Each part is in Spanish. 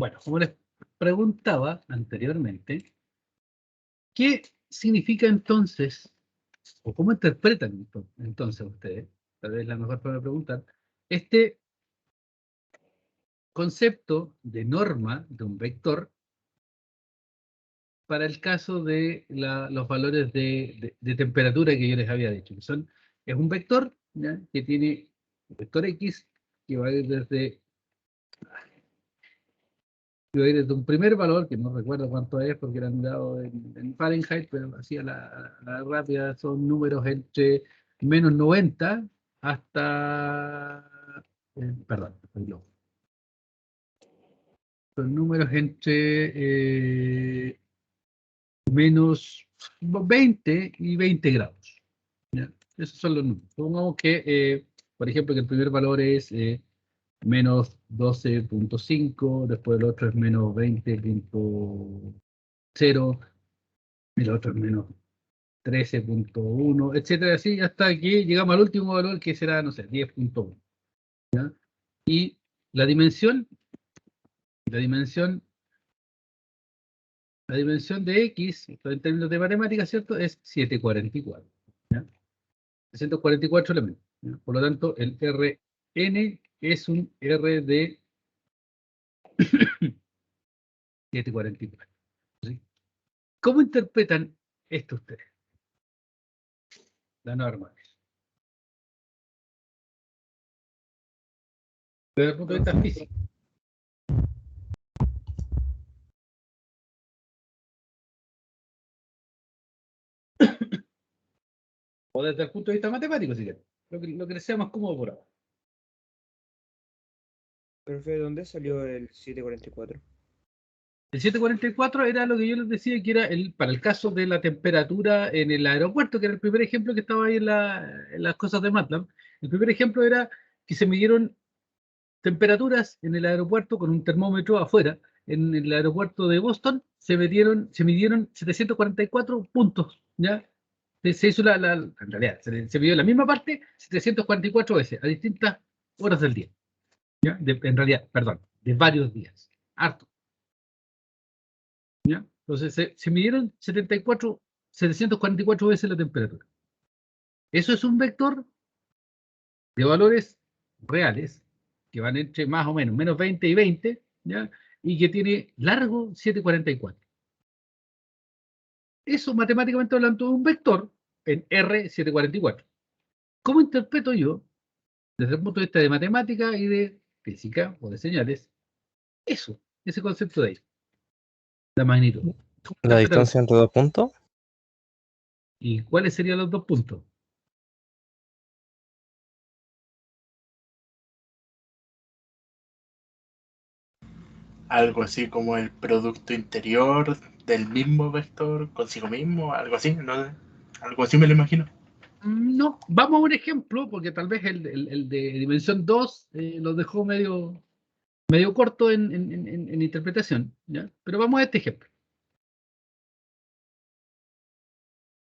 Bueno, como les preguntaba anteriormente, ¿qué significa entonces, o cómo interpretan entonces ustedes, tal vez la mejor forma de preguntar, este concepto de norma de un vector para el caso de los valores de temperatura que yo les había dicho, que es un vector, ¿ya?, que tiene un vector X que va a ir desde un primer valor, que no recuerdo cuánto es porque eran dados en Fahrenheit, pero así a la rápida son números entre -90 hasta, perdón, estoy loco. Son números entre -20 y 20 grados. ¿Ya? Esos son los números. Supongamos que, por ejemplo, que el primer valor es -12.5, después el otro es -20.0, y el otro es -13.1, etcétera, así hasta que llegamos al último valor que será, no sé, 10.1. Y la dimensión, la dimensión, la dimensión de X, en términos de matemáticas, ¿cierto?, es 744. ¿Ya? 344 elementos. ¿Ya? Por lo tanto, el Rn es un R de 744. ¿Sí? ¿Cómo interpretan esto ustedes? La norma. Desde el punto de vista físico. O desde el punto de vista matemático, si quieren. Lo que les sea más cómodo por ahora. Profe, ¿de dónde salió el 744? El 744 era lo que yo les decía que era para el caso de la temperatura en el aeropuerto, que era el primer ejemplo que estaba ahí en las cosas de MATLAB. El primer ejemplo era que se midieron temperaturas en el aeropuerto con un termómetro afuera. En el aeropuerto de Boston se midieron 744 puntos, ¿ya? Se hizo en realidad, se midió la misma parte 744 veces, a distintas horas del día, ¿ya? En realidad, perdón, de varios días, harto, ¿ya? Entonces se midieron 744 veces la temperatura. Eso es un vector de valores reales, que van entre más o menos, -20 y 20, ¿ya? Y que tiene largo 744. Eso matemáticamente hablando es un vector en R744. ¿Cómo interpreto yo, desde el punto de vista de matemática y de física o de señales, ese concepto de ahí, la magnitud? La distancia entre dos puntos. ¿Y cuáles serían los dos puntos? Algo así como el producto interior del mismo vector consigo mismo, algo así, ¿no? Algo así me lo imagino. No, vamos a un ejemplo, porque tal vez el de dimensión 2 lo dejó medio corto en interpretación, ¿ya? Pero vamos a este ejemplo.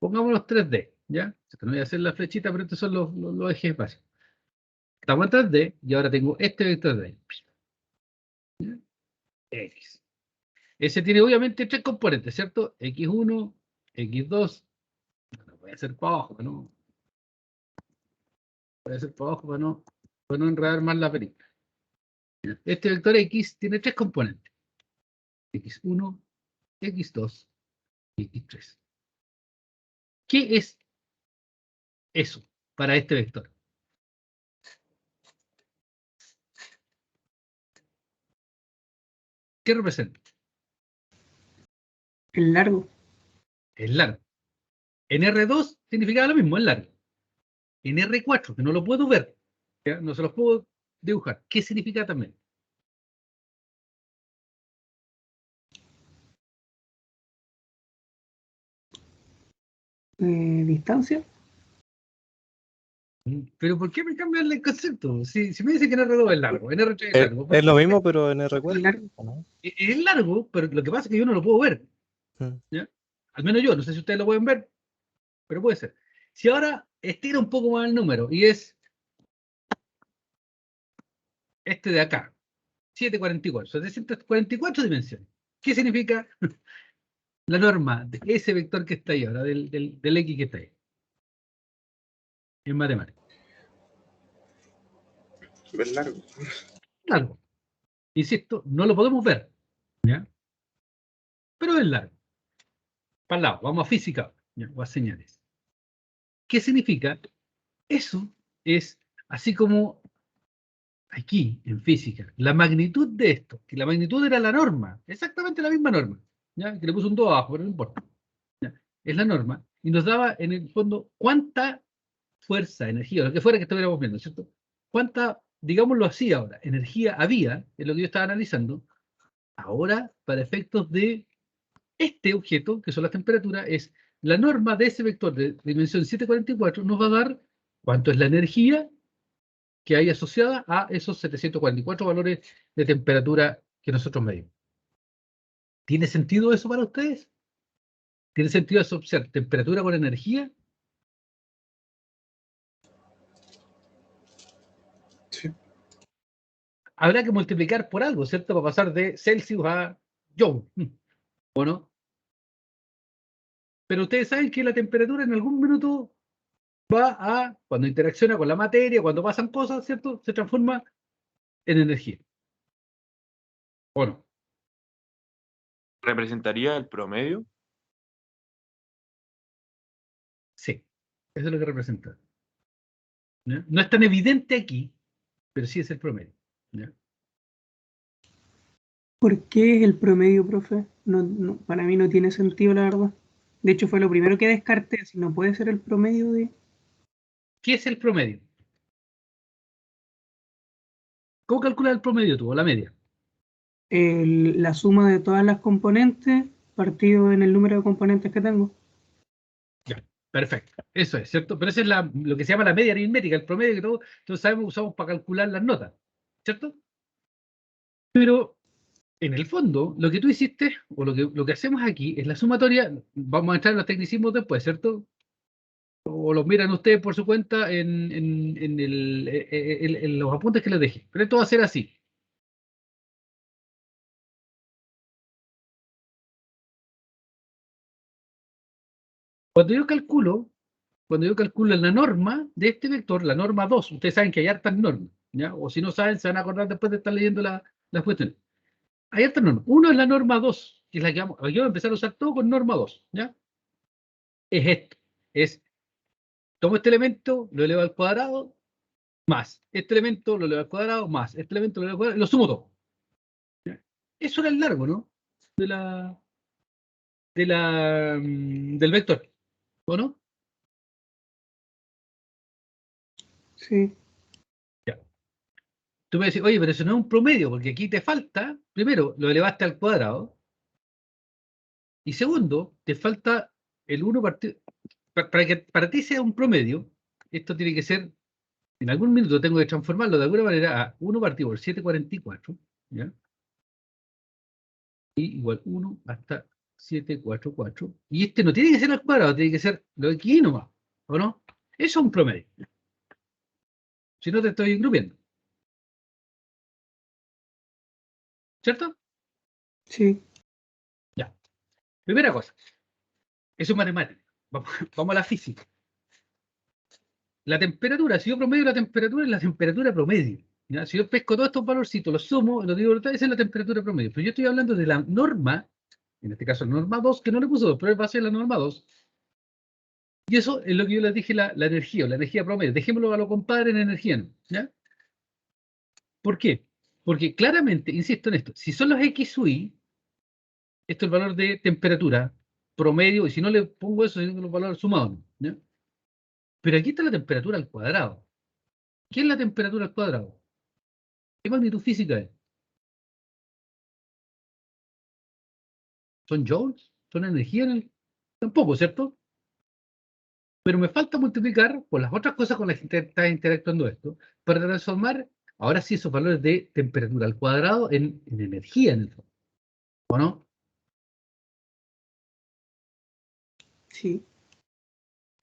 Pongamos los 3D, ¿ya? No voy a hacer la flechita, pero estos son los ejes básicos. Estamos en 3D y ahora tengo este vector de ahí. ¿Ya? X. Ese tiene obviamente tres componentes, ¿cierto? X1, X2. Bueno, voy a hacer para abajo, ¿no? Voy a hacer para abajo para no enredar más la película. Este vector X tiene tres componentes. X1, X2 y X3. ¿Qué es eso para este vector? ¿Qué representa? El largo. El largo. En R2 significaba lo mismo, el largo. En R4, que no lo puedo ver, ¿ya? No se los puedo dibujar. ¿Qué significa también? Distancia. Pero ¿por qué me cambian el concepto? Si me dicen que en R2 es largo, en R3 es largo. Es lo mismo, pero en R4. Largo. ¿No? Es largo, pero lo que pasa es que yo no lo puedo ver. ¿Ya? Al menos yo, no sé si ustedes lo pueden ver, pero puede ser. Si ahora estira un poco más el número y es este de acá, 744, 744 dimensiones. ¿Qué significa la norma de ese vector que está ahí ahora, del X que está ahí? En matemáticas. Es largo. Largo. Insisto, no lo podemos ver, ¿ya? Pero es largo. Para el lado, vamos a física, ¿ya? O a señales. ¿Qué significa? Eso es así como aquí, en física, la magnitud de esto, que la magnitud era la norma, exactamente la misma norma, ¿ya? Que le puse un 2 abajo, pero no importa. ¿Ya? Es la norma, y nos daba en el fondo cuánta fuerza, energía, o lo que fuera que estuviéramos viendo, ¿cierto? Cuánta, digámoslo así ahora, energía había en lo que yo estaba analizando, ahora para efectos de este objeto, que son las temperaturas, es la norma de ese vector de dimensión 744, nos va a dar cuánto es la energía que hay asociada a esos 744 valores de temperatura que nosotros medimos. ¿Tiene sentido eso para ustedes? ¿Tiene sentido asociar temperatura con energía? Sí. Habrá que multiplicar por algo, ¿cierto? Para pasar de Celsius a Joule, ¿o no? Pero ustedes saben que la temperatura en algún minuto va a, cuando interacciona con la materia, cuando pasan cosas, ¿cierto? Se transforma en energía. ¿O no? ¿Representaría el promedio? Sí, eso es lo que representa. ¿Ya? No es tan evidente aquí, pero sí es el promedio. ¿Ya? ¿Por qué es el promedio, profe? Para mí no tiene sentido, la verdad. De hecho, fue lo primero que descarté, si no puede ser el promedio de... ¿Qué es el promedio? ¿Cómo calculas el promedio tú o la media? La suma de todas las componentes partido en el número de componentes que tengo. Ya, perfecto. Eso es, ¿cierto? Pero eso es lo que se llama la media aritmética, el promedio que todos sabemos usamos para calcular las notas, ¿cierto? Pero en el fondo, lo que tú hiciste, o lo que hacemos aquí, es la sumatoria, vamos a entrar en los tecnicismos después, ¿cierto? O los miran ustedes por su cuenta en los apuntes que les dejé. Pero esto va a ser así. Cuando yo calculo, cuando yo calculo la norma de este vector, la norma 2, ustedes saben que hay hartas normas, ¿ya? O si no saben, se van a acordar después de estar leyendo las cuestiones. Hay hartas normas. Uno es la norma 2, que es la que vamos a empezar a usar todo con norma 2, ¿ya? Es esto. Tomo este elemento, lo elevo al cuadrado, más. Este elemento lo elevo al cuadrado, más. Este elemento lo elevo al cuadrado, y lo sumo todo. ¿Ya? Eso era el largo, ¿no? Del vector, ¿o no? Sí. Ya. Tú me decís, oye, pero eso no es un promedio, porque aquí te falta, primero, lo elevaste al cuadrado, y segundo, te falta el 1 partido. Para que para ti sea un promedio, esto tiene que ser, en algún minuto tengo que transformarlo de alguna manera a 1 partido por 744, ¿ya? Y igual 1 hasta 744. Y este no tiene que ser al cuadrado, tiene que ser lo de aquí nomás, ¿o no? Eso es un promedio. Si no te estoy engrupiendo. ¿Cierto? Sí. Ya. Primera cosa. Eso es matemática. Vamos a la física. La temperatura, si yo promedio la temperatura, es la temperatura promedio. ¿Ya? Si yo pesco todos estos valorcitos, los sumo, los digo, esa es la temperatura promedio. Pero yo estoy hablando de la norma, en este caso la norma 2, que no le puso 2, pero va a ser la norma 2. Y eso es lo que yo les dije, la energía, o la energía promedio. Dejémoslo a lo compadre en energía, ¿no? ¿Ya? ¿Por qué? Porque claramente, insisto en esto, si son los X u Y, esto es el valor de temperatura promedio, y si no le pongo eso, es los valores sumados, ¿ya? Pero aquí está la temperatura al cuadrado. ¿Qué es la temperatura al cuadrado? ¿Qué magnitud física es? ¿Son joules? ¿Son energía? Tampoco, ¿cierto? Pero me falta multiplicar por las otras cosas con las que está interactuando esto, para transformar ahora sí esos valores de temperatura al cuadrado en energía en el fondo. ¿O no? Sí.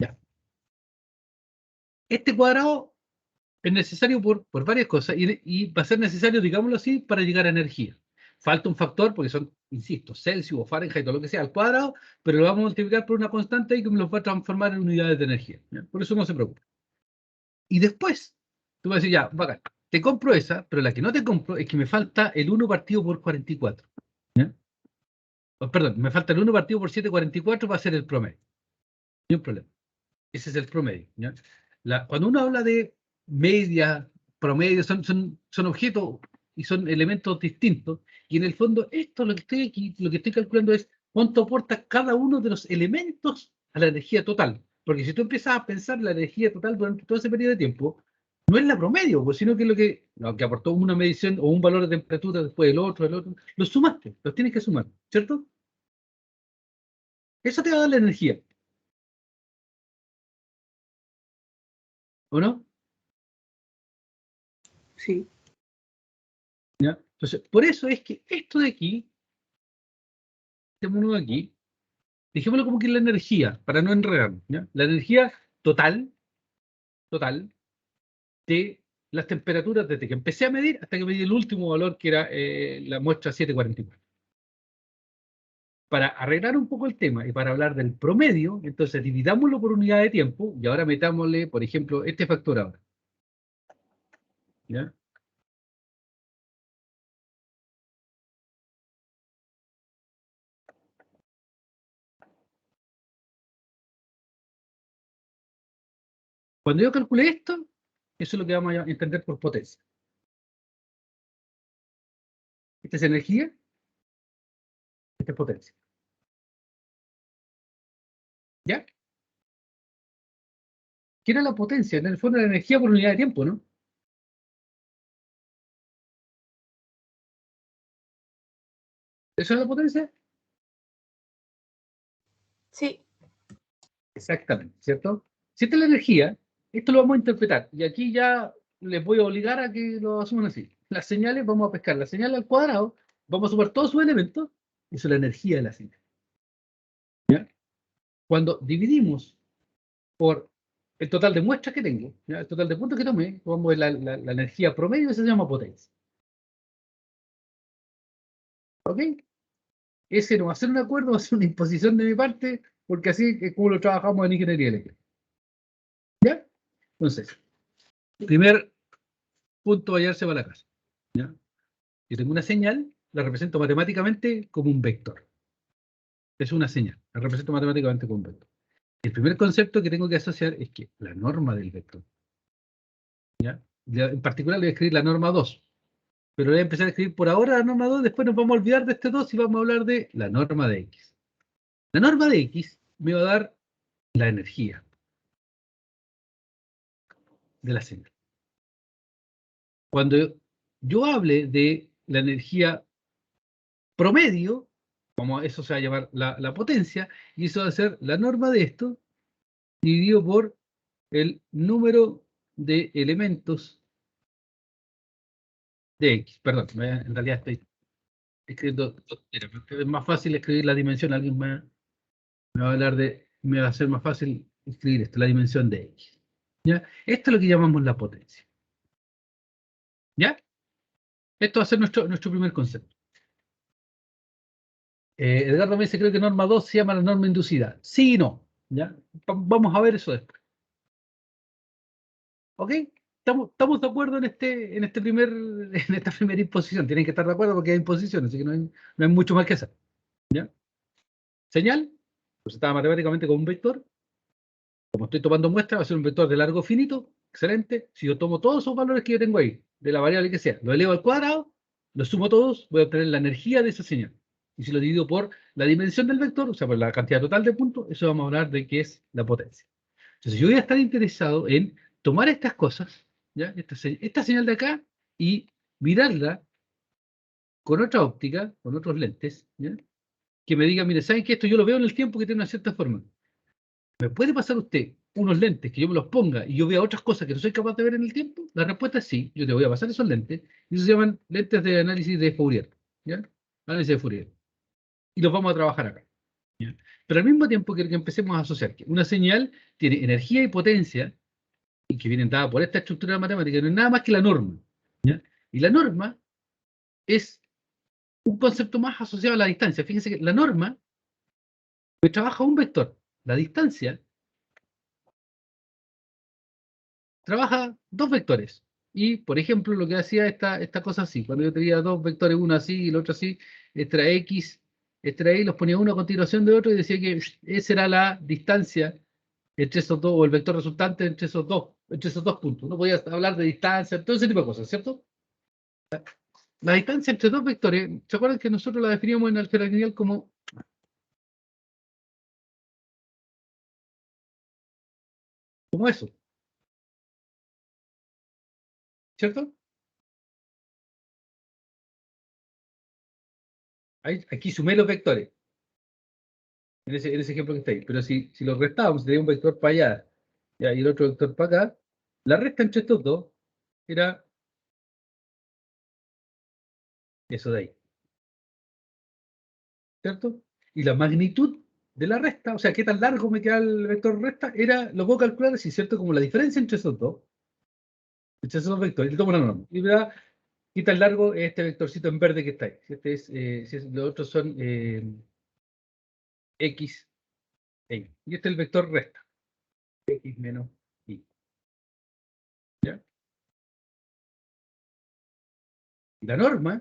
Ya. Este cuadrado es necesario por varias cosas y va a ser necesario, digámoslo así, para llegar a energía. Falta un factor, porque son, insisto, Celsius o Fahrenheit o lo que sea, al cuadrado, pero lo vamos a multiplicar por una constante y que me lo va a transformar en unidades de energía. ¿Ya? Por eso no se preocupe. Y después, tú vas a decir, ya, bacán, te compro esa, pero la que no te compro es que me falta el 1 partido por 44. ¿Ya? Perdón, me falta el 1 partido por 744 para ser el promedio. No hay problema. Ese es el promedio. ¿Ya? Cuando uno habla de media, promedio, son objetos y son elementos distintos. Y en el fondo, esto lo que estoy aquí, lo que estoy calculando es cuánto aporta cada uno de los elementos a la energía total. Porque si tú empiezas a pensar la energía total durante todo ese periodo de tiempo, no es la promedio, pues, sino que es lo que aportó una medición o un valor de temperatura después del otro, los sumaste, los tienes que sumar, ¿cierto? Eso te va a dar la energía. ¿O no? Sí. ¿Ya? Entonces, por eso es que esto de aquí, este mono de aquí, dejémoslo como que es la energía, para no enredarnos, ¿ya? La energía total de las temperaturas desde que empecé a medir hasta que medí el último valor, que era la muestra 744. Para arreglar un poco el tema y para hablar del promedio, entonces dividámoslo por unidad de tiempo y ahora metámosle, por ejemplo, este factor ahora. ¿Ya? Cuando yo calculé esto, eso es lo que vamos a entender por potencia. Esta es energía, esta es potencia. ¿Ya? ¿Qué era la potencia? En el fondo, la energía por unidad de tiempo, ¿no? ¿Eso es la potencia? Sí. Exactamente, ¿cierto? Si esta es la energía, esto lo vamos a interpretar. Y aquí ya les voy a obligar a que lo asuman así. Las señales, vamos a pescar la señal al cuadrado, vamos a sumar todos sus elementos, eso es la energía de la señal. ¿Ya? Cuando dividimos por el total de muestras que tengo, ¿ya? El total de puntos que tomé, vamos a ver la energía promedio, eso se llama potencia. ¿Ok? Ese no va a ser un acuerdo, va a ser una imposición de mi parte, porque así es como lo trabajamos en ingeniería eléctrica. ¿Ya? Entonces, primer punto a hallarse para la casa. ¿Ya? Yo tengo una señal, la represento matemáticamente como un vector. Es una señal, la represento matemáticamente como un vector. El primer concepto que tengo que asociar es que la norma del vector. ¿Ya? En particular le voy a escribir la norma 2. Pero voy a empezar a escribir por ahora la norma 2, después nos vamos a olvidar de este 2 y vamos a hablar de la norma de X. La norma de X me va a dar la energía de la señal. Cuando yo hable de la energía promedio, eso se va a llamar la potencia, y eso va a ser la norma de esto, dividido por el número de elementos de X. Perdón, en realidad estoy escribiendo, es más fácil escribir la dimensión, alguien me va a hablar me va a ser más fácil escribir esto, la dimensión de X. ¿Ya? Esto es lo que llamamos la potencia. ¿Ya? Esto va a ser nuestro primer concepto. Edgardo me dice, creo que norma 2 se llama la norma inducida. Sí y no. ¿Ya? Vamos a ver eso después. ¿Ok? Estamos de acuerdo en esta primera imposición. Tienen que estar de acuerdo porque hay imposición, así que no hay mucho más que hacer. ¿Ya? Señal, pues estaba matemáticamente con un vector. Como estoy tomando muestra, va a ser un vector de largo finito. Excelente. Si yo tomo todos esos valores que yo tengo ahí, de la variable que sea, lo elevo al cuadrado, los sumo todos, voy a obtener la energía de esa señal. Y si lo divido por la dimensión del vector, o sea, por la cantidad total de puntos, eso vamos a hablar de qué es la potencia. Entonces yo voy a estar interesado en tomar estas cosas, ¿ya? Esta señal de acá, y mirarla con otra óptica, con otros lentes, ¿ya? Que me diga, mire, ¿saben qué? Esto yo lo veo en el tiempo que tiene una cierta forma. ¿Me puede pasar usted unos lentes que yo me los ponga y yo vea otras cosas que no soy capaz de ver en el tiempo? La respuesta es sí, yo te voy a pasar esos lentes, y eso se llaman lentes de análisis de Fourier, ¿ya? Análisis de Fourier. Y los vamos a trabajar acá. ¿Ya? Pero al mismo tiempo quiero que empecemos a asociar que una señal tiene energía y potencia, y que vienen dadas por esta estructura matemática, no es nada más que la norma, ¿ya? Y la norma es un concepto más asociado a la distancia. Fíjense que la norma me trabaja un vector. La distancia trabaja dos vectores. Y, por ejemplo, lo que hacía esta cosa así, cuando yo tenía dos vectores, uno así y el otro así, este era X, este era Y, los ponía uno a continuación de otro y decía que esa era la distancia entre esos dos, o el vector resultante entre esos dos puntos. No podía hablar de distancia, todo ese tipo de cosas, ¿cierto? La distancia entre dos vectores, ¿se acuerdan que nosotros la definíamos en álgebra lineal como eso? ¿Cierto? Aquí sumé los vectores, en ese ejemplo que está ahí. Pero si los restábamos, si tenía un vector para allá ya, y el otro vector para acá, la resta entre estos dos era eso de ahí. ¿Cierto? Y la magnitud de la resta, o sea, qué tan largo me queda el vector resta, lo puedo calcular así, ¿cierto? Como la diferencia entre esos dos vectores, y tomo la norma. Y me da qué tan largo es este vectorcito en verde que está ahí. Si los otros son X, Y. Y este es el vector resta. X menos Y. ¿Ya? Y la norma,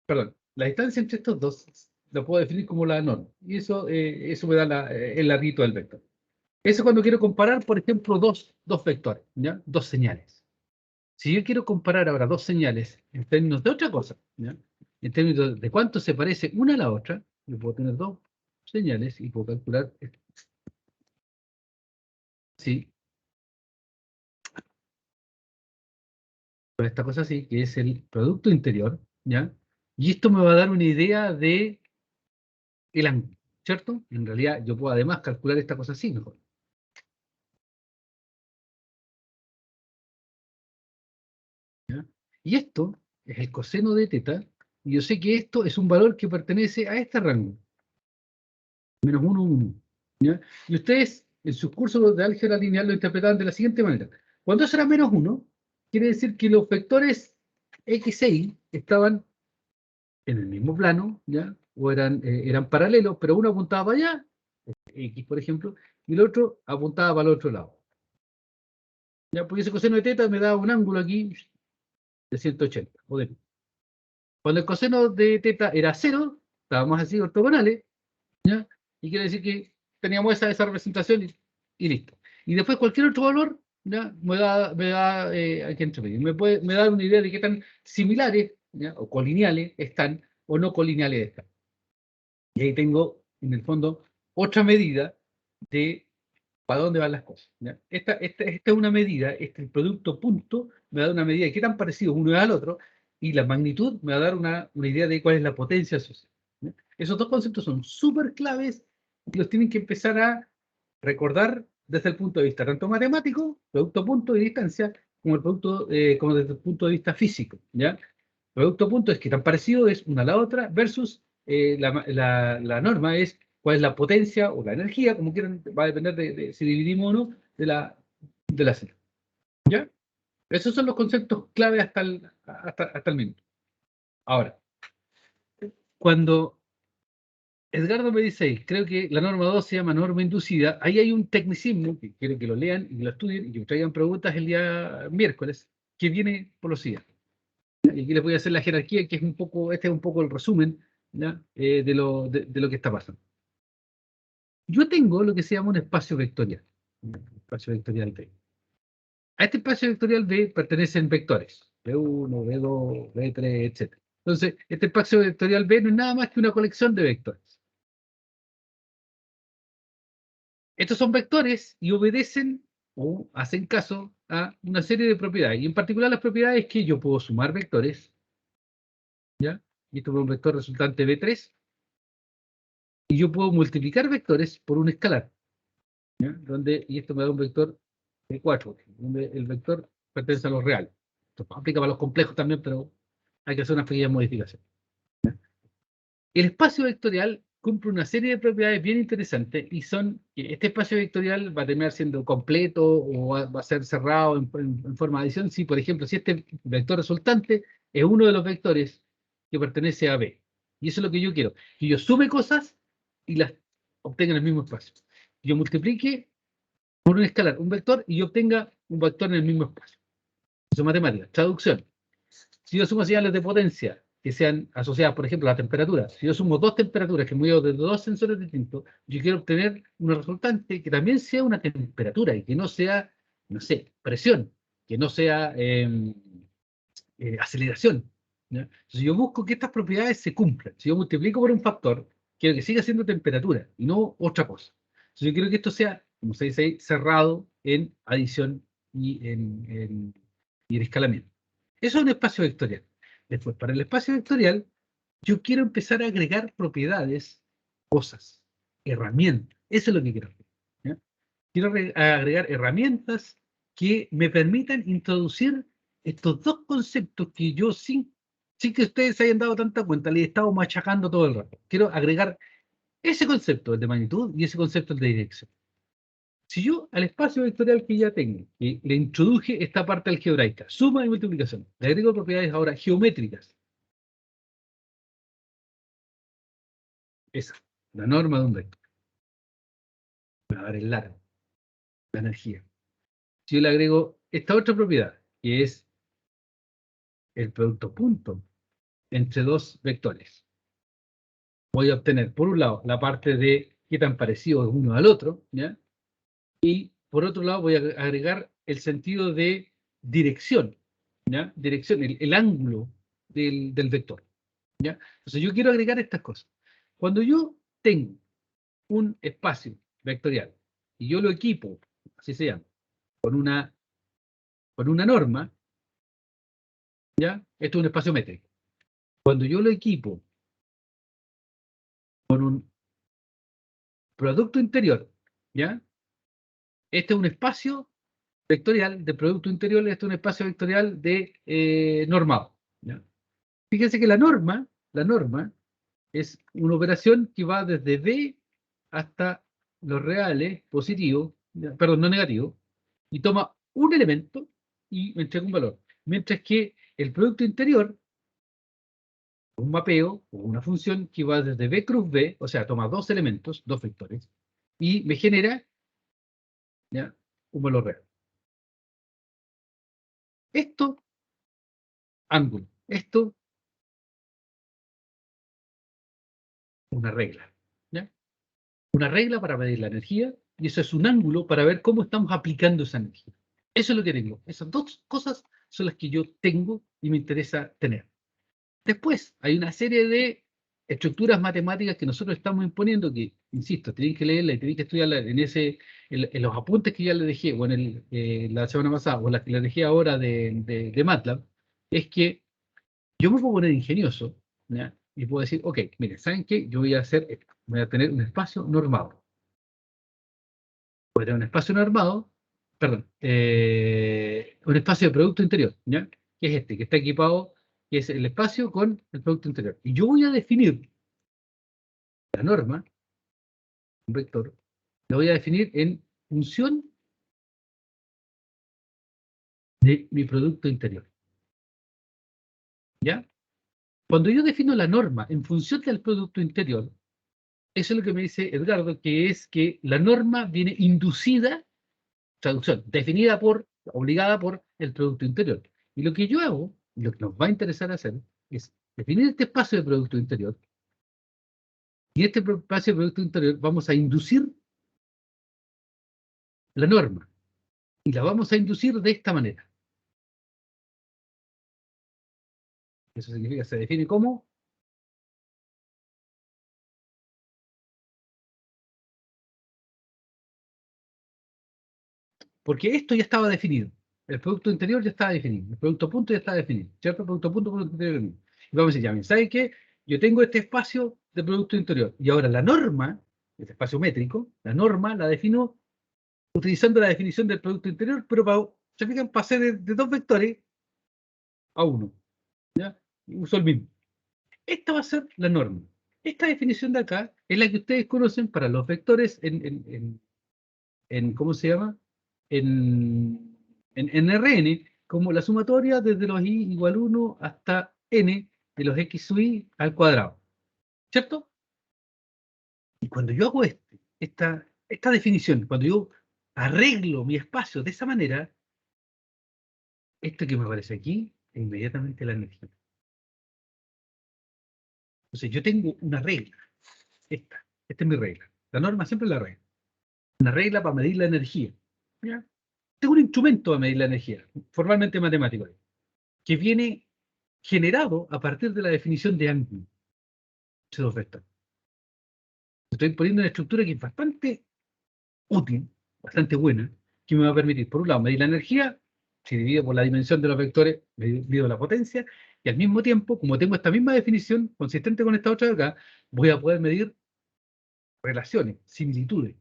perdón, la distancia entre estos dos la puedo definir como la norma. Y eso me da el larguito del vector. Eso cuando quiero comparar, por ejemplo, dos vectores, ¿ya? Dos señales. Si yo quiero comparar ahora dos señales en términos de otra cosa, ¿ya? En términos de cuánto se parece una a la otra, yo puedo tener dos señales y puedo calcular sí, con esta cosa así, que es el producto interior, ¿ya? Y esto me va a dar una idea de el ángulo, ¿cierto? En realidad yo puedo además calcular esta cosa así mejor. ¿Ya? Y esto es el coseno de teta, y yo sé que esto es un valor que pertenece a este rango. Menos 1, 1. ¿Ya? Y ustedes, en sus cursos de álgebra lineal, lo interpretaban de la siguiente manera. Cuando eso era menos 1, quiere decir que los vectores X e Y estaban en el mismo plano, ¿ya? O eran paralelos, pero uno apuntaba para allá, X por ejemplo, y el otro apuntaba para el otro lado. ¿Ya? Porque ese coseno de teta me da un ángulo aquí de 180. Cuando el coseno de teta era 0, estábamos así ortogonales, ¿ya? Y quiere decir que teníamos esa representación y listo. Y después cualquier otro valor, ¿ya? Me da aquí entre medio. Me da una idea de qué tan similares, ¿ya? O colineales están o no colineales están. Y ahí tengo, en el fondo, otra medida de para dónde van las cosas, ¿ya? Esta es una medida, el producto punto me da una medida de qué tan parecidos uno es al otro, y la magnitud me va a dar una idea de cuál es la potencia asociada, ¿ya? Esos dos conceptos son súper claves y los tienen que empezar a recordar desde el punto de vista tanto matemático, producto punto y distancia, como como desde el punto de vista físico, ¿ya? Producto punto es que tan parecido es una a la otra versus la norma es cuál es la potencia o la energía, como quieran, va a depender de si dividimos o no de la cena. ¿Ya? Esos son los conceptos clave hasta el minuto. Ahora, cuando Edgardo me dice ahí, creo que la norma 2 se llama norma inducida, ahí hay un tecnicismo que quiero que lo lean y que lo estudien y que me traigan preguntas el día miércoles, que viene por los siguientes. Y aquí les voy a hacer la jerarquía, que es este es un poco el resumen, ¿ya? De lo que está pasando. Yo tengo lo que se llama un espacio vectorial. Un espacio vectorial B. A este espacio vectorial B pertenecen vectores. B1, B2, B3, etc. Entonces, este espacio vectorial B no es nada más que una colección de vectores. Estos son vectores y obedecen o hacen caso a una serie de propiedades. Y en particular las propiedades que yo puedo sumar vectores, ¿ya? Y esto es un vector resultante B3. Y yo puedo multiplicar vectores por un escalar, ¿ya? Y esto me da un vector de 4, donde el vector pertenece a los reales. Esto aplica para los complejos también, pero hay que hacer unas pequeñas modificaciones. El espacio vectorial cumple una serie de propiedades bien interesantes y son que este espacio vectorial va a terminar siendo completo o va a ser cerrado en forma de adición si, por ejemplo, si este vector resultante es uno de los vectores que pertenece a B. Y eso es lo que yo quiero, que yo sume cosas y las obtenga en el mismo espacio. Yo multiplique por un escalar un vector y yo obtenga un vector en el mismo espacio. Eso es matemática. Traducción. Si yo sumo señales de potencia que sean asociadas, por ejemplo, a la temperatura, si yo sumo dos temperaturas que me dio desde dos sensores distintos, yo quiero obtener una resultante que también sea una temperatura y que no sea, no sé, presión, que no sea aceleración. ¿Ya? Entonces yo busco que estas propiedades se cumplan. Si yo multiplico por un factor, quiero que siga siendo temperatura y no otra cosa. Entonces yo quiero que esto sea, como se dice ahí, cerrado en adición y en escalamiento. Eso es un espacio vectorial. Después, para el espacio vectorial, yo quiero empezar a agregar propiedades, cosas, herramientas. Eso es lo que quiero hacer. ¿Ya? Quiero agregar herramientas que me permitan introducir estos dos conceptos que yo, sin que ustedes se hayan dado tanta cuenta, les he estado machacando todo el rato. Quiero agregar ese concepto, el de magnitud, y ese concepto, el de dirección. Si yo al espacio vectorial que ya tengo, que le introduje esta parte algebraica, suma y multiplicación, le agrego propiedades ahora geométricas. Esa, la norma de un vector. Me va a dar el largo, la energía. Si yo le agrego esta otra propiedad, que es el producto punto entre dos vectores, voy a obtener, por un lado, la parte de qué tan parecido es uno al otro, ¿ya? Y por otro lado voy a agregar el sentido de dirección, ¿ya? Dirección, el ángulo del vector, ¿ya? Entonces yo quiero agregar estas cosas. Cuando yo tengo un espacio vectorial y yo lo equipo, así se llama, con una norma, ¿ya? Esto es un espacio métrico. Cuando yo lo equipo con un producto interior, ¿ya? Este es un espacio vectorial de producto interior, este es un espacio vectorial de normado, ¿ya? Fíjense que la norma es una operación que va desde B hasta los reales positivos, perdón, no negativos, y toma un elemento y me entrega un valor. Mientras que el producto interior, un mapeo o una función que va desde B cruz B, o sea, toma dos elementos, dos vectores, y me genera, ¿ya?, un valor real. Esto, ángulo. Esto, una regla, ¿ya? Una regla para medir la energía, y eso es un ángulo para ver cómo estamos aplicando esa energía. Eso es lo que tengo. Esas dos cosas son las que yo tengo y me interesa tener. Después, hay una serie de estructuras matemáticas que nosotros estamos imponiendo que, insisto, tienen que leerla y tienen que estudiarla en los apuntes que ya les dejé, o la semana pasada, o las que les dejé ahora de MATLAB, es que yo me puedo poner ingenioso, ¿ya? Y puedo decir, ok, miren, ¿saben qué? Yo voy a hacer esto. Voy a tener un espacio normado. Voy a tener un espacio normado, perdón, un espacio de producto interior, ¿ya? Que es este, que está equipado, que es el espacio con el producto interior. Y yo voy a definir la norma, un vector, la voy a definir en función de mi producto interior. ¿Ya? Cuando yo defino la norma en función del producto interior, eso es lo que me dice Edgardo, que es que la norma viene inducida, traducción, definida obligada por el producto interior. Y lo que yo hago, lo que nos va a interesar hacer, es definir este espacio de producto interior, y en este espacio de producto interior vamos a inducir la norma, y la vamos a inducir de esta manera. Eso significa, se define como porque esto ya estaba definido. El producto interior ya estaba definido. El producto punto ya estaba definido. ¿Cierto? Producto punto, producto interior. Y vamos a decir, ya bien, ¿saben qué? Yo tengo este espacio de producto interior. Y ahora la norma, este espacio métrico, la norma la defino utilizando la definición del producto interior, pero se fijan, pasé de dos vectores a uno. ¿Ya? Y uso el mismo. Esta va a ser la norma. Esta definición de acá es la que ustedes conocen para los vectores ¿cómo se llama? En Rn, como la sumatoria desde los i igual 1 hasta n de los x sub i al cuadrado. ¿Cierto? Y cuando yo hago esta definición, cuando yo arreglo mi espacio de esa manera, esto que me aparece aquí es inmediatamente la energía. Entonces yo tengo una regla, esta es mi regla. La norma siempre es la regla. Una regla para medir la energía. ¿Ya? Tengo un instrumento para medir la energía, formalmente matemático, que viene generado a partir de la definición de ángulo. Estoy poniendo una estructura que es bastante útil, bastante buena, que me va a permitir, por un lado, medir la energía, si divido por la dimensión de los vectores, mido la potencia, y al mismo tiempo, como tengo esta misma definición, consistente con esta otra de acá, voy a poder medir relaciones, similitudes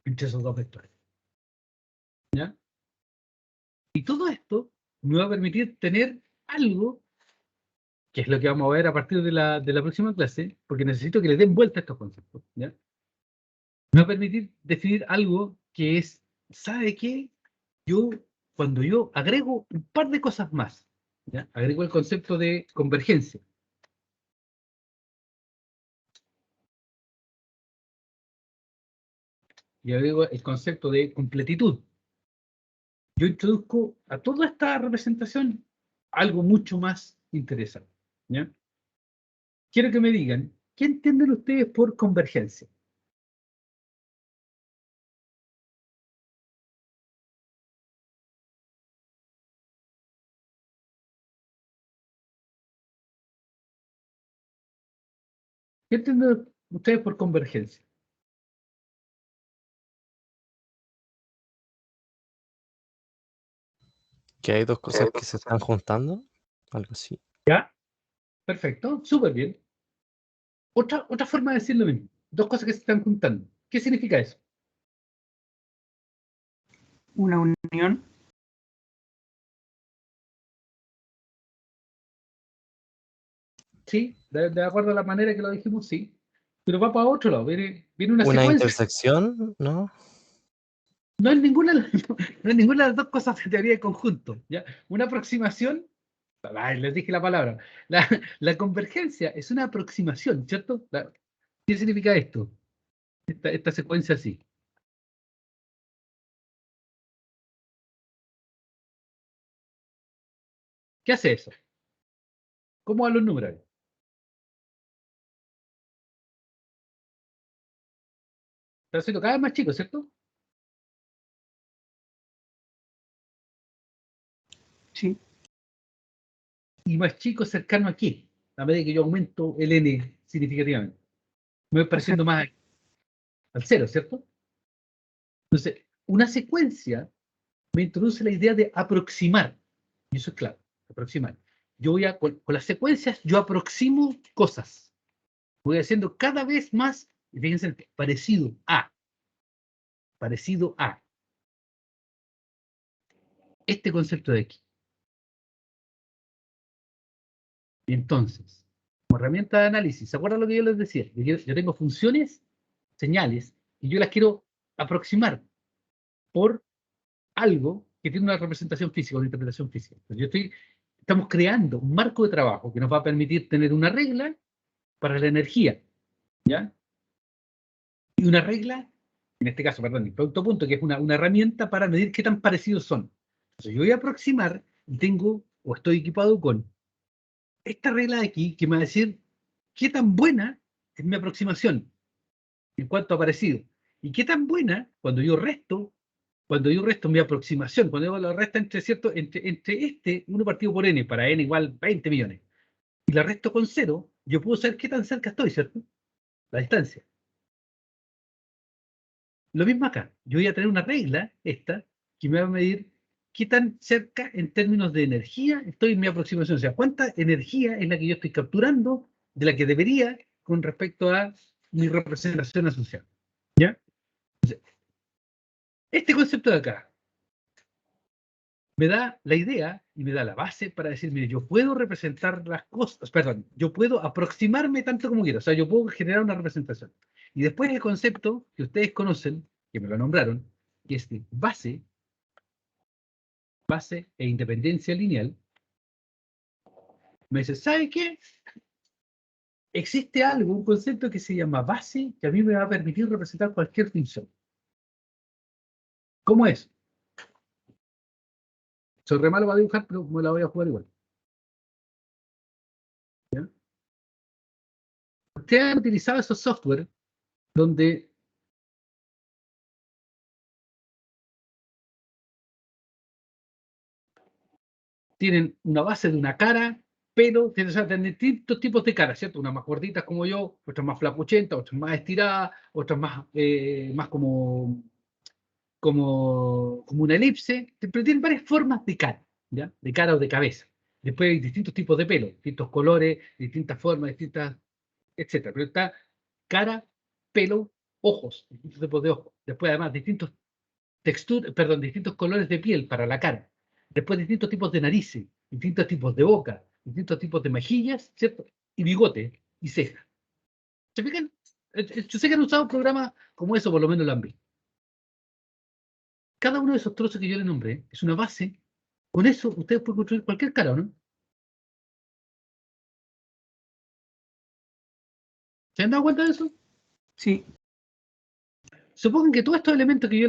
entre esos dos vectores. ¿Ya? Y todo esto me va a permitir tener algo, que es lo que vamos a ver a partir de la próxima clase, porque necesito que le den vuelta a estos conceptos. ¿Ya? Me va a permitir definir algo que es, ¿sabe qué? Cuando yo agrego un par de cosas más, ¿ya? Agrego el concepto de convergencia. Y agrego el concepto de completitud. Yo introduzco a toda esta representación algo mucho más interesante. ¿Ya? Quiero que me digan, ¿qué entienden ustedes por convergencia? ¿Qué entienden ustedes por convergencia? Que hay dos cosas que se están juntando, algo así. ¿Ya? Perfecto, súper bien. Otra forma de decir lo mismo. Dos cosas que se están juntando. ¿Qué significa eso? Una unión. Sí, de acuerdo a la manera que lo dijimos, sí. Pero va para otro lado. Viene una Una secuencia. intersección, ¿no? No es ninguna, no es ninguna de las dos cosas de teoría de conjunto. ¿Ya? Una aproximación. Ay, les dije la palabra. La convergencia es una aproximación, ¿cierto? ¿Qué significa esto? Esta secuencia así. ¿Qué hace eso? ¿Cómo van los números? Está haciendo cada vez más chico, ¿cierto? Sí. Y más chico cercano aquí, a medida que yo aumento el n significativamente. Me voy pareciendo más al cero, ¿cierto? Entonces, una secuencia me introduce la idea de aproximar. Y eso es claro, aproximar. Con las secuencias, yo aproximo cosas. Voy haciendo cada vez más, y fíjense, parecido a. Parecido a. Este concepto de aquí. Y entonces, como herramienta de análisis, ¿se acuerdan lo que yo les decía? Yo tengo funciones, señales, y yo las quiero aproximar por algo que tiene una representación física, una interpretación física. Entonces estamos creando un marco de trabajo que nos va a permitir tener una regla para la energía, ¿ya? Y una regla, en este caso, perdón, el producto punto, que es una herramienta para medir qué tan parecidos son. Entonces yo voy a aproximar y tengo, o estoy equipado con esta regla de aquí que me va a decir qué tan buena es mi aproximación en cuanto a parecido. Y qué tan buena, cuando yo resto mi aproximación, cuando yo la resta entre este 1 partido por n, para n igual 20 millones, y la resto con 0, yo puedo saber qué tan cerca estoy, ¿cierto? La distancia. Lo mismo acá. Yo voy a tener una regla, esta, que me va a medir qué tan cerca en términos de energía estoy en mi aproximación. O sea, cuánta energía es la que yo estoy capturando de la que debería con respecto a mi representación asociada. ¿Ya? Entonces, este concepto de acá, me da la idea y me da la base para decir, mire, yo puedo representar las cosas, perdón, yo puedo aproximarme tanto como quiero, o sea, yo puedo generar una representación. Y después el concepto que ustedes conocen, que me lo nombraron, que es de base e independencia lineal, me dice, ¿sabe qué? Existe algo, un concepto que se llama base, que a mí me va a permitir representar cualquier función. ¿Cómo es? Soy re malo para dibujar, pero me la voy a jugar igual. ¿Ya? Ustedes han utilizado esos software donde tienen una base de una cara, pero o sea, tienen distintos tipos de caras, ¿cierto? Unas más gorditas como yo, otras más flacuchentas, otras más estiradas, otras más como una elipse, pero tienen varias formas de cara, ¿ya? De cara o de cabeza. Después hay distintos tipos de pelo, distintos colores, distintas formas, distintas, etcétera. Pero está cara, pelo, ojos, distintos tipos de ojos. Después además distintos colores de piel para la cara. Después distintos tipos de narices, distintos tipos de boca, distintos tipos de mejillas, ¿cierto? Y bigote y ceja. ¿Se fijan? Yo sé que han usado programas como eso, por lo menos lo han visto. Cada uno de esos trozos que yo le nombré es una base. Con eso ustedes pueden construir cualquier cara, ¿o no? ¿Se han dado cuenta de eso? Sí, Supongan que todos estos elementos que yo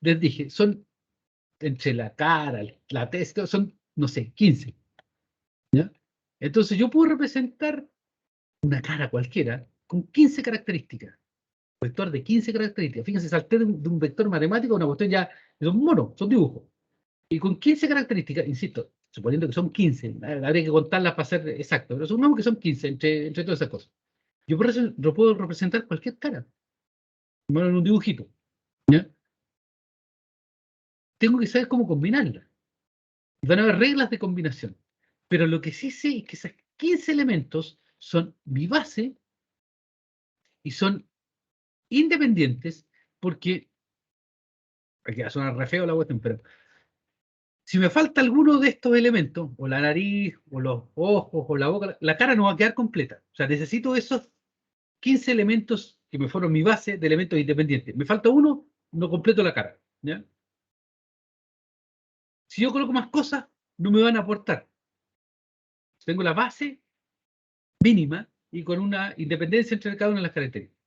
les dije son entre la cara, la testa, son, no sé, 15. ¿Ya? Entonces yo puedo representar una cara cualquiera con 15 características. Un vector de 15 características. Fíjense, salté de un vector matemático a una cuestión ya, son monos, son dibujos. Y con 15 características, insisto, suponiendo que son 15, habría que contarlas para ser exacto, pero supongamos que son 15 entre todas esas cosas. Yo por eso lo puedo representar cualquier cara, bueno, en un dibujito. ¿Ya? Tengo que saber cómo combinarla. Y van a haber reglas de combinación. Pero lo que sí sé es que esos 15 elementos son mi base y son independientes porque, aquí va a sonar re feo la cuestión, pero si me falta alguno de estos elementos, o la nariz, o los ojos, o la boca, la cara no va a quedar completa. O sea, necesito esos 15 elementos que me fueron mi base de elementos independientes. Me falta uno, no completo la cara. ¿Ya? Si yo coloco más cosas, no me van a aportar. Tengo la base mínima y con una independencia entre cada una de las características.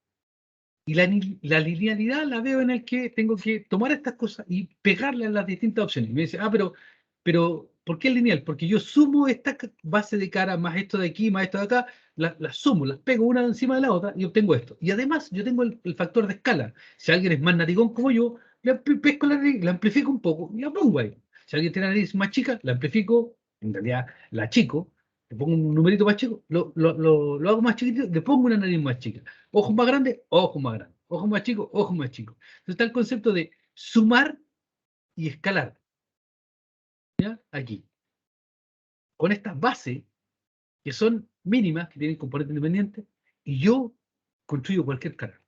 Y la linealidad la veo en el que tengo que tomar estas cosas y pegarlas en las distintas opciones. Y me dice, pero, ¿por qué lineal? Porque yo sumo esta base de cara más esto de aquí, más esto de acá, las sumo, las pego una encima de la otra y obtengo esto. Y además yo tengo el factor de escala. Si alguien es más narigón como yo, le pesco la nariz, la amplifico un poco y la pongo ahí. Si alguien tiene la nariz más chica, la amplifico, en realidad la chico, le pongo un numerito más chico, lo hago más chiquitito, le pongo una nariz más chica. Ojos más grandes, ojos más grandes. Ojos más chicos, ojos más chicos. Entonces está el concepto de sumar y escalar. ¿Ya? Aquí. Con estas bases, que son mínimas, que tienen componentes independientes, y yo construyo cualquier cara.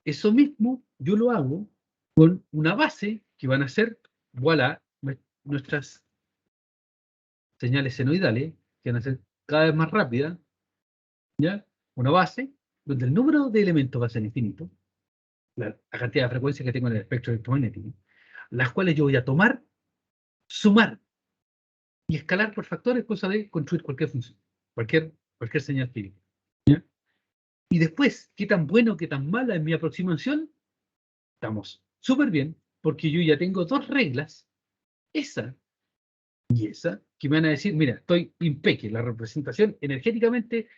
Eso mismo yo lo hago con una base que van a ser, voilà, nuestras señales senoidales, que van a ser cada vez más rápidas, ¿ya? Una base donde el número de elementos va a ser infinito, la cantidad de frecuencias que tengo en el espectro electromagnético, las cuales yo voy a tomar, sumar y escalar por factores, cosa de construir cualquier función, cualquier señal física. ¿Ya? Y después, qué tan bueno, qué tan mala es mi aproximación, estamos súper bien, porque yo ya tengo dos reglas, esa y esa, que me van a decir, mira, estoy impeque, la representación energéticamente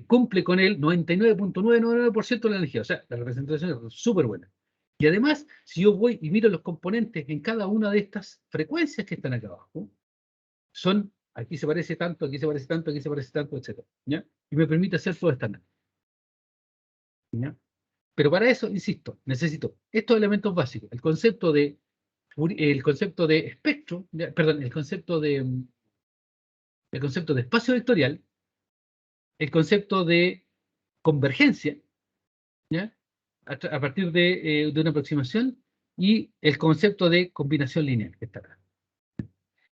cumple con el 99.999% de la energía, o sea, la representación es súper buena. Y además, si yo voy y miro los componentes en cada una de estas frecuencias que están acá abajo, son, aquí se parece tanto, aquí se parece tanto, aquí se parece tanto, etc. ¿Ya? Y me permite hacer todo estándar. ¿Ya? Pero para eso, insisto, necesito estos elementos básicos, el concepto de espectro, perdón, el concepto de espacio vectorial, el concepto de convergencia, ¿ya? A partir de una aproximación, y el concepto de combinación lineal que está acá.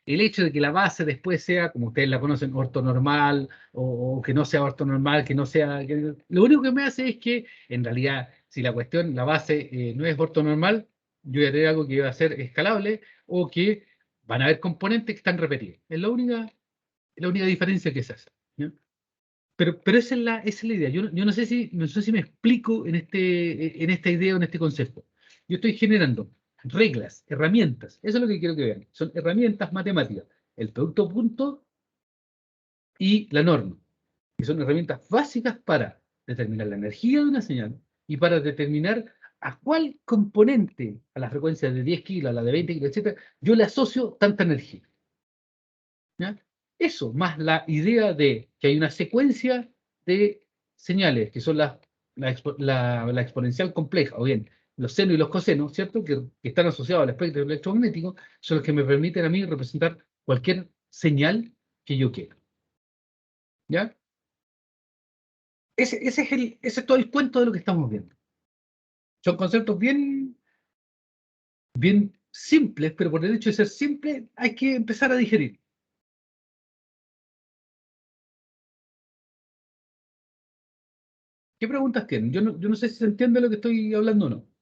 El hecho de que la base después sea, como ustedes la conocen, ortonormal, o que no sea ortonormal, que no sea... lo único que me hace es que, en realidad, si la cuestión, la base no es ortonormal, yo voy a tener algo que va a ser escalable, o que van a haber componentes que están repetidos. Es la única diferencia que se hace, ¿ya? Pero esa es la idea. Yo no sé si me explico en esta idea o en este concepto. Yo estoy generando reglas, herramientas. Eso es lo que quiero que vean. Son herramientas matemáticas. El producto punto y la norma. Que son herramientas básicas para determinar la energía de una señal y para determinar a cuál componente, a la frecuencia de 10 kilos, a la de 20 kilos, etcétera, yo le asocio tanta energía. ¿Ya? Eso, más la idea de que hay una secuencia de señales, que son la exponencial compleja, o bien los senos y los cosenos, ¿cierto? Que están asociados al espectro electromagnético, son los que me permiten a mí representar cualquier señal que yo quiera. ¿Ya? Ese es todo el cuento de lo que estamos viendo. Son conceptos bien simples, pero por el hecho de ser simple hay que empezar a digerir. ¿Qué preguntas tienen? Yo no sé si se entiende lo que estoy hablando o no.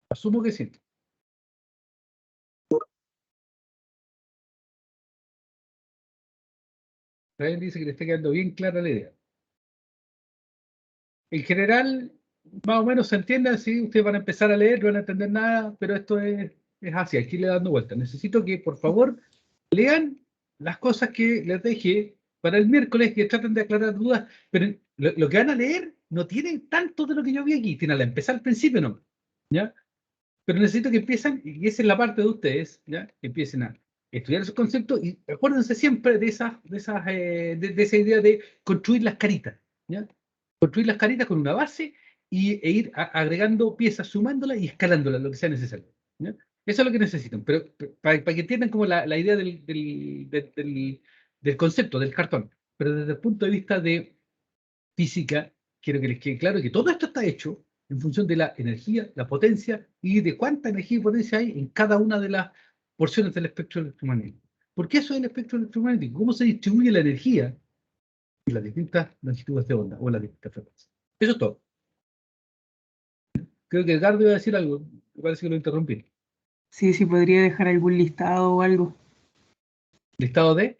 Asumo que sí. Israel dice que le está quedando bien clara la idea. En general, más o menos se entiende así, ustedes van a empezar a leer, no van a entender nada, pero esto es así, aquí le dando vuelta. Necesito que, por favor, lean las cosas que les dejé para el miércoles, que traten de aclarar dudas, pero lo que van a leer no tiene tanto de lo que yo vi aquí, tiene a empezar al principio, ¿no? ¿Ya? Pero necesito que empiecen, y esa es la parte de ustedes, ¿ya? Que empiecen a estudiar esos conceptos y acuérdense siempre de esa idea de construir las caritas, ¿ya? Construir las caritas con una base e ir agregando piezas, sumándolas y escalándolas, lo que sea necesario, ¿ya? Eso es lo que necesitan, pero para que entiendan como la idea del concepto, del cartón, pero desde el punto de vista de física, quiero que les quede claro que todo esto está hecho en función de la energía, la potencia y de cuánta energía y potencia hay en cada una de las porciones del espectro electromagnético. ¿Por qué eso es el espectro electromagnético? ¿Cómo se distribuye la energía en las distintas longitudes de onda o en las distintas frecuencias? Eso es todo. Creo que Edgardo iba a decir algo, me parece que lo interrumpí. Sí, sí, podría dejar algún listado o algo ¿Listado de?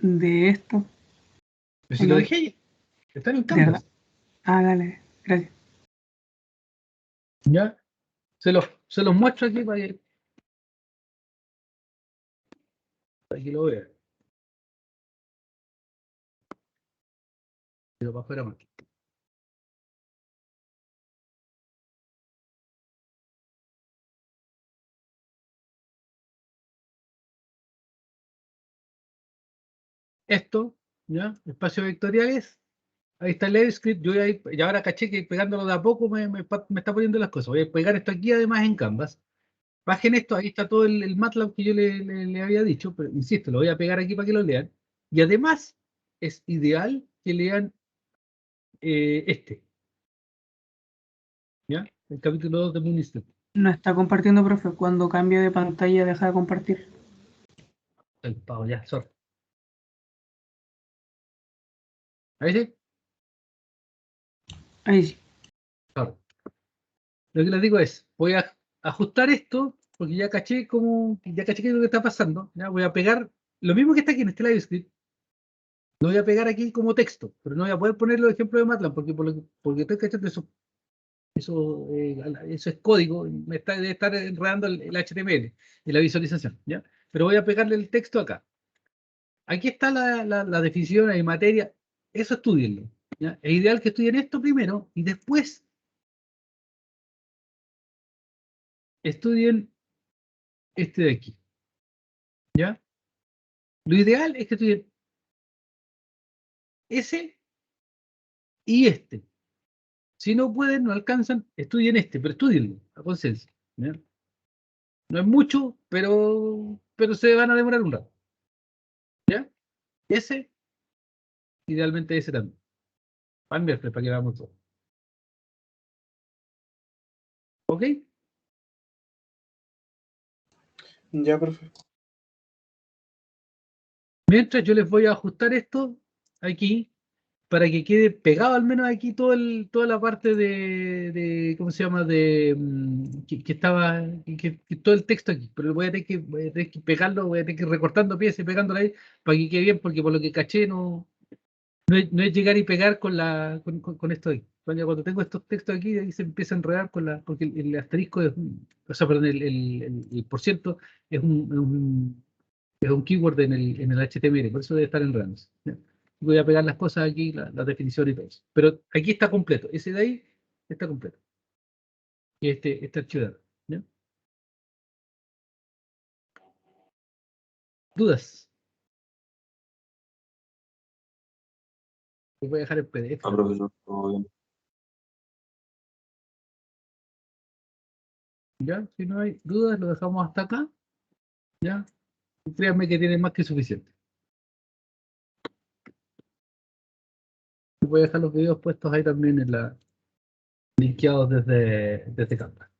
de esto, Pero ¿o si lo no? dejé ahí, está en el De verdad. Canvas. Ah, dale, gracias. ¿Ya? Se los muestro aquí para que lo vean. Pero para afuera más. Esto, ¿ya? Espacios vectoriales. Ahí está el EveScript. Yo y ahora caché que pegándolo de a poco me está poniendo las cosas. Voy a pegar esto aquí además en Canvas. Bajen esto, ahí está todo el MATLAB que yo le había dicho, pero insisto, lo voy a pegar aquí para que lo lean. Y además es ideal que lean ¿ya? El capítulo 2 de Moonstep. No está compartiendo, profe. Cuando cambie de pantalla, deja de compartir. El pavo, ya, sorry. Ahí sí, Ahí sí. claro. Lo que les digo es, voy a ajustar esto, porque ya caché qué es lo que está pasando. ¿Ya? Voy a pegar lo mismo que está aquí en este LiveScript. Lo voy a pegar aquí como texto, pero no voy a poder poner los ejemplos de MATLAB porque estoy cachando eso es código, debe estar enredando el HTML y la visualización, ¿ya? Pero voy a pegarle el texto acá. Aquí está la definición de materia, eso estudienlo, ¿ya? Es ideal que estudien esto primero y después estudien este de aquí, ¿ya? Lo ideal es que estudien ese y este. Si no pueden, no alcanzan, estudien este, pero estudienlo a conciencia. ¿Ya? No es mucho, pero se van a demorar un rato. ¿Ya? Ese, idealmente ese también. Para el miércoles, para que veamos todo. ¿Ok? Ya, profe. Mientras yo les voy a ajustar esto aquí para que quede pegado al menos aquí toda la parte ¿cómo se llama? Que estaba, que todo el texto aquí, pero voy a tener que pegarlo, voy a tener que ir recortando piezas y pegándolo ahí para que quede bien, porque por lo que caché no es llegar y pegar con esto ahí. Cuando tengo estos textos aquí, ahí se empieza a enredar porque el asterisco o sea, perdón, el por ciento es un keyword en el HTML, por eso debe estar enredándose. ¿Ya? Voy a pegar las cosas aquí, la definición y todo eso. Pero aquí está completo. Ese de ahí está completo. Y este archivo. ¿Ya? ¿Dudas? Lo voy a dejar en PDF. Ah, profesor, todo bien. ¿Ya? Si no hay dudas, lo dejamos hasta acá. ¿Ya? Y créanme que tiene más que suficiente. Voy a dejar los videos puestos ahí también linkeados desde Canva.